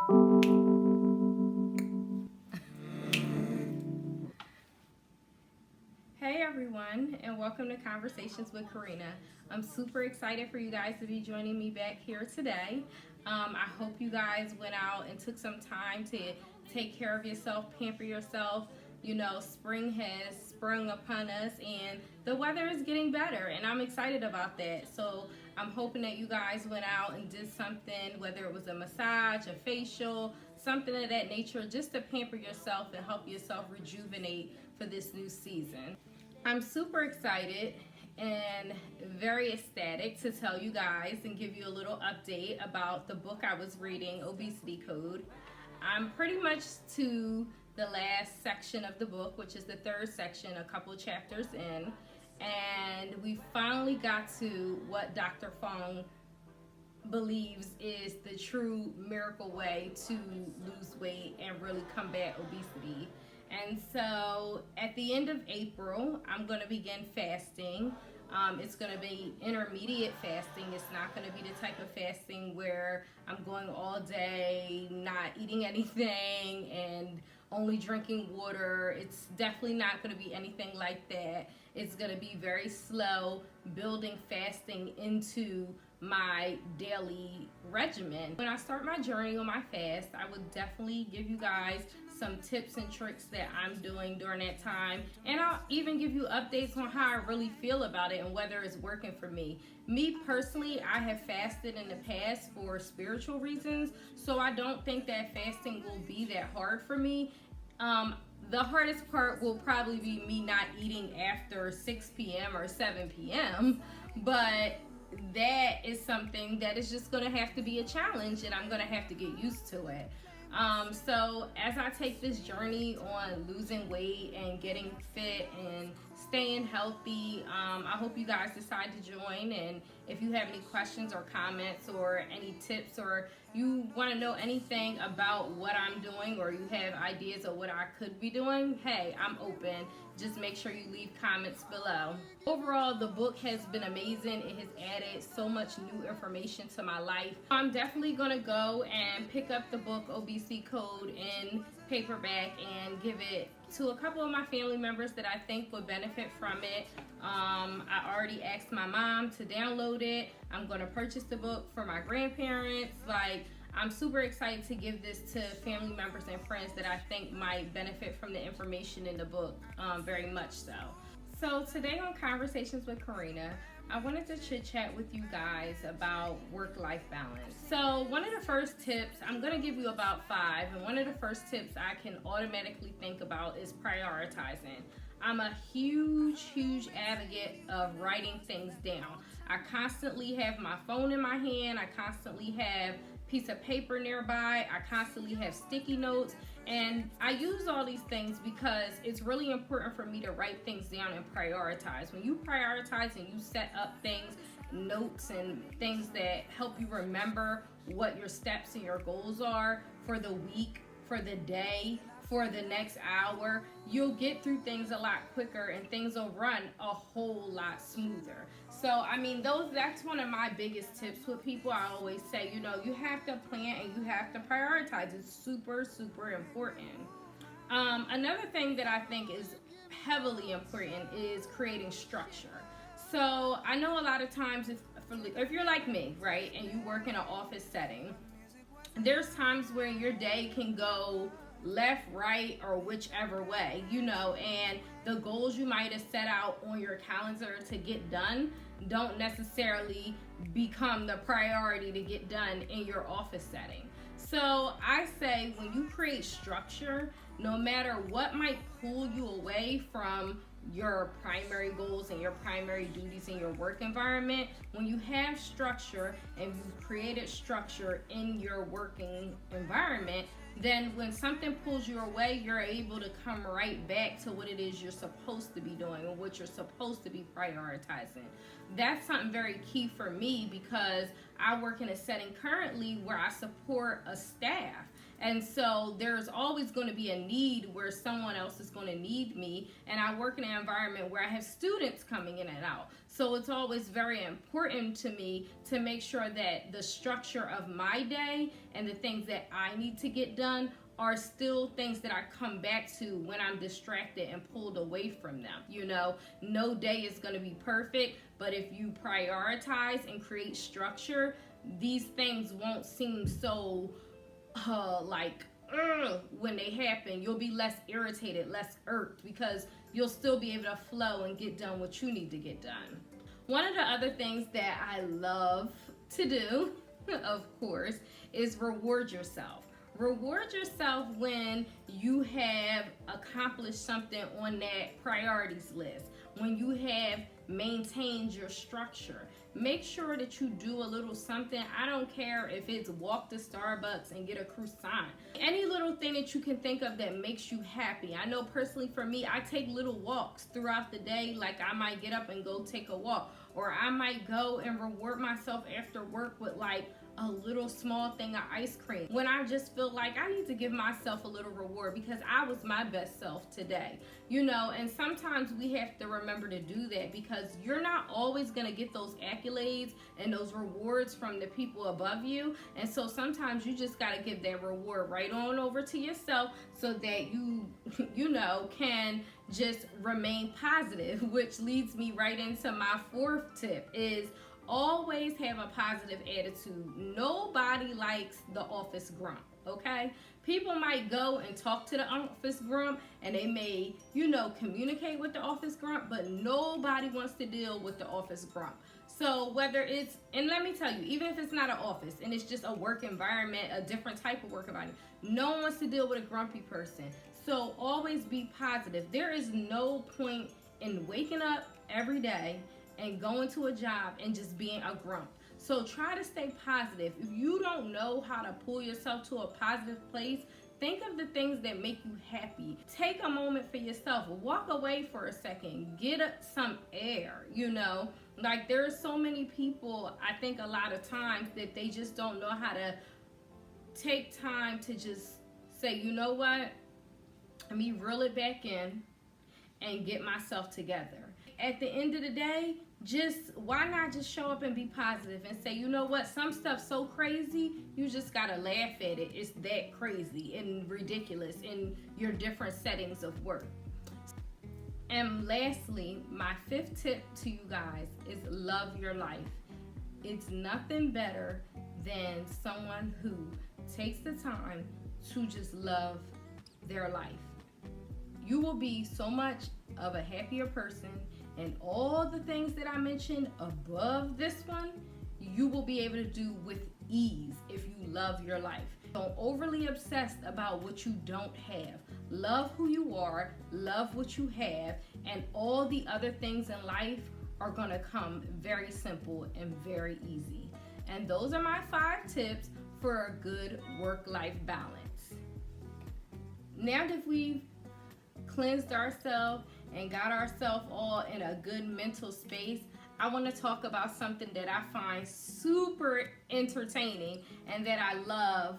Hey everyone, and welcome to Conversations with Karina. I'm super excited for you guys to be joining me back here today. I hope you guys went out and took some time to take care of yourself, pamper yourself. You know, spring has sprung upon us and the weather is getting better, and I'm excited about that. So I'm hoping that you guys went out and did something, whether it was a massage, a facial, something of that nature, just to pamper yourself and help yourself rejuvenate for this new season. I'm super excited and very ecstatic to tell you guys and give you a little update about the book I was reading, Obesity Code. I'm pretty much to the last section of the book, which is the third section, a couple chapters in, and we finally got to what Dr. Fung believes is the true miracle way to lose weight and really combat obesity. And so at the end of April, I'm going to begin fasting. It's going to be intermediate fasting. It's not going to be the type of fasting where I'm going all day, not eating anything, and only drinking water. It's definitely not going to be anything like that. It's going to be very slow, building fasting into my daily regimen. When I start my journey on my fast, I would definitely give you guys some tips and tricks that I'm doing during that time, and I'll even give you updates on how I really feel about it and whether it's working for me. Me personally, I have fasted in the past for spiritual reasons, so I don't think that fasting will be that hard for me. The hardest part will probably be me not eating after 6 p.m. or 7 p.m., but that is something that is just going to have to be a challenge, and I'm going to have to get used to it. So as I take this journey on losing weight and getting fit and staying healthy, I hope you guys decide to join. And if you have any questions or comments or any tips, or you want to know anything about what I'm doing, or you have ideas of what I could be doing, hey, I'm open. Just make sure you leave comments below. Overall, the book has been amazing. It has added so much new information to my life. I'm definitely going to go and pick up the book Obesity Code in paperback and give it to a couple of my family members that I think would benefit from it. I already asked my mom to download it. I'm going to purchase the book for my grandparents. I'm super excited to give this to family members and friends that I think might benefit from the information in the book, very much so. So today on Conversations with Karina, I wanted to chit chat with you guys about work-life balance. So one of the first tips, I'm going to give you about 5, and one of the first tips I can automatically think about is prioritizing. I'm a huge advocate of writing things down. I constantly have my phone in my hand. I constantly have a piece of paper nearby. I constantly have sticky notes. And I use all these things because it's really important for me to write things down and prioritize. When you prioritize and you set up things, notes and things that help you remember what your steps and your goals are for the week, for the day, for the next hour, you'll get through things a lot quicker and things will run a whole lot smoother. So, I mean, that's one of my biggest tips with people. I always say, you know, you have to plan and you have to prioritize. It's super important. Another thing that I think is heavily important is creating structure. So, I know a lot of times if you're like me, right, and you work in an office setting, there's times where your day can go left, right, or whichever way, you know, and the goals you might have set out on your calendar to get done don't necessarily become the priority to get done in your office setting. So I say when you create structure, no matter what might pull you away from your primary goals and your primary duties in your work environment, when you have structure and you've created structure in your working environment, then when something pulls you away, you're able to come right back to what it is you're supposed to be doing and what you're supposed to be prioritizing. That's something very key for me because I work in a setting currently where I support a staff. And so there's always going to be a need where someone else is going to need me. And I work in an environment where I have students coming in and out. So it's always very important to me to make sure that the structure of my day and the things that I need to get done are still things that I come back to when I'm distracted and pulled away from them. You know, no day is going to be perfect, but if you prioritize and create structure, these things won't seem so when they happen. You'll be less irritated, less irked, because you'll still be able to flow and get done what you need to get done. One of the other things that I love to do, of course, is reward yourself. Reward yourself when you have accomplished something on that priorities list, when you have maintained your structure. Make sure that you do a little something. I don't care if it's walk to Starbucks and get a croissant. Any little thing that you can think of that makes you happy. I know personally for me, I take little walks throughout the day. Like I might get up and go take a walk, or I might go and reward myself after work with like a little small thing of ice cream when I just feel like I need to give myself a little reward because I was my best self today, you know. And sometimes we have to remember to do that, because you're not always going to get those accolades and those rewards from the people above you. And so sometimes you just got to give that reward right on over to yourself so that you know, can just remain positive, which leads me right into my fourth tip is always have a positive attitude. Nobody likes the office grump, okay? People might go and talk to the office grump and they may, you know, communicate with the office grump, but nobody wants to deal with the office grump. So whether it's, and let me tell you, even if it's not an office and it's just a work environment, a different type of work environment, no one wants to deal with a grumpy person. So always be positive. There is no point in waking up every day and going to a job and just being a grump. So try to stay positive. If you don't know how to pull yourself to a positive place, think of the things that make you happy. Take a moment for yourself. Walk away for a second. Get some air, you know. Like there are so many people, I think a lot of times, that they just don't know how to take time to just say, you know what? Let me reel it back in and get myself together. At the end of the day, why not just show up and be positive and say, you know what, some stuff's so crazy, you just gotta laugh at it. It's that crazy and ridiculous in your different settings of work. And lastly, my fifth tip to you guys is love your life. It's nothing better than someone who takes the time to just love their life. You will be so much of a happier person, and all the things that I mentioned above this one, you will be able to do with ease if you love your life. Don't overly obsess about what you don't have. Love who you are, love what you have, and all the other things in life are gonna come very simple and very easy. And those are my 5 tips for a good work-life balance. Now that we've cleansed ourselves and got ourselves all in a good mental space, I want to talk about something that I find super entertaining and that I love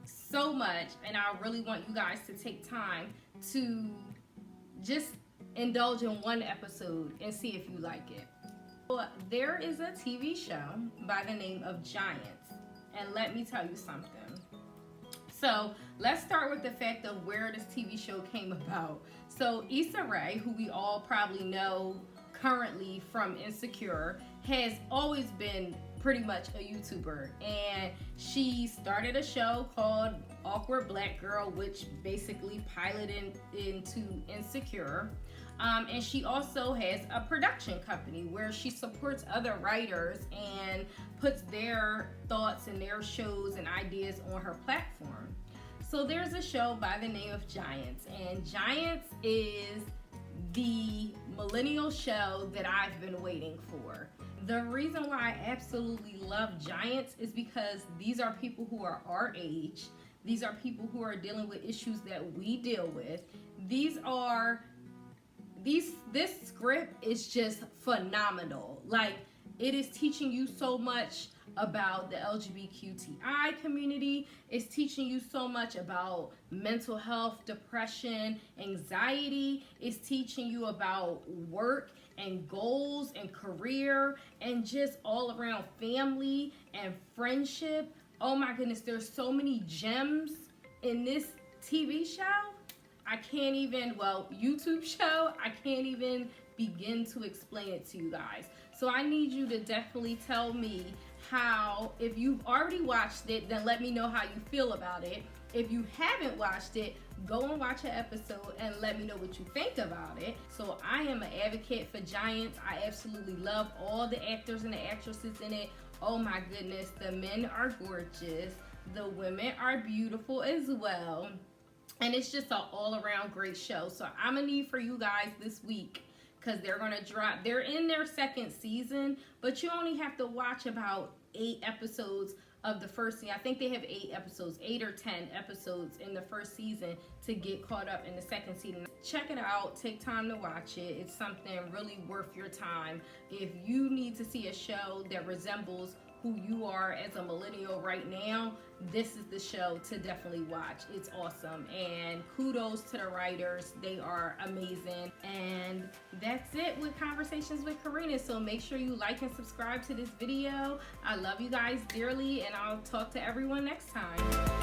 so much, and I really want you guys to take time to just indulge in one episode and see if you like it. Well, there is a TV show by the name of Giants, and let me tell you something. So let's start with the fact of where this TV show came about. So Issa Rae, who we all probably know currently from Insecure, has always been pretty much a YouTuber, and she started a show called Awkward Black Girl, which basically piloted into Insecure. And she also has a production company where she supports other writers and puts their thoughts and their shows and ideas on her platform. So there's a show by the name of Giants, and Giants is the millennial show that I've been waiting for. The reason why I absolutely love Giants is because these are people who are our age. These are people who are dealing with issues that we deal with. This script is just phenomenal. Like, it is teaching you so much about the LGBTQI community. It's teaching you so much about mental health, depression, anxiety. It's teaching you about work and goals and career and just all around family and friendship. Oh my goodness, there's so many gems in this TV show. I can't even, well, YouTube show, I can't even begin to explain it to you guys. So I need you to definitely tell me how, if you've already watched it, then let me know how you feel about it. If you haven't watched it, go and watch an episode and let me know what you think about it. So I am an advocate for Giants. I absolutely love all the actors and the actresses in it. Oh my goodness, the men are gorgeous. The women are beautiful as well. And it's just an all-around great show. So I'm gonna need for you guys this week, because they're gonna drop, they're in their second season, but you only have to watch about 8 episodes of the first season. I think they have 8 episodes, 8 or 10 episodes in the first season to get caught up in the second season. Check it out, take time to watch it. It's something really worth your time. If you need to see a show that resembles who you are as a millennial right now, this is the show to definitely watch. It's awesome, and kudos to the writers. They are amazing. And that's it with Conversations with Karina. So make sure you like and subscribe to this video. I love you guys dearly, and I'll talk to everyone next time.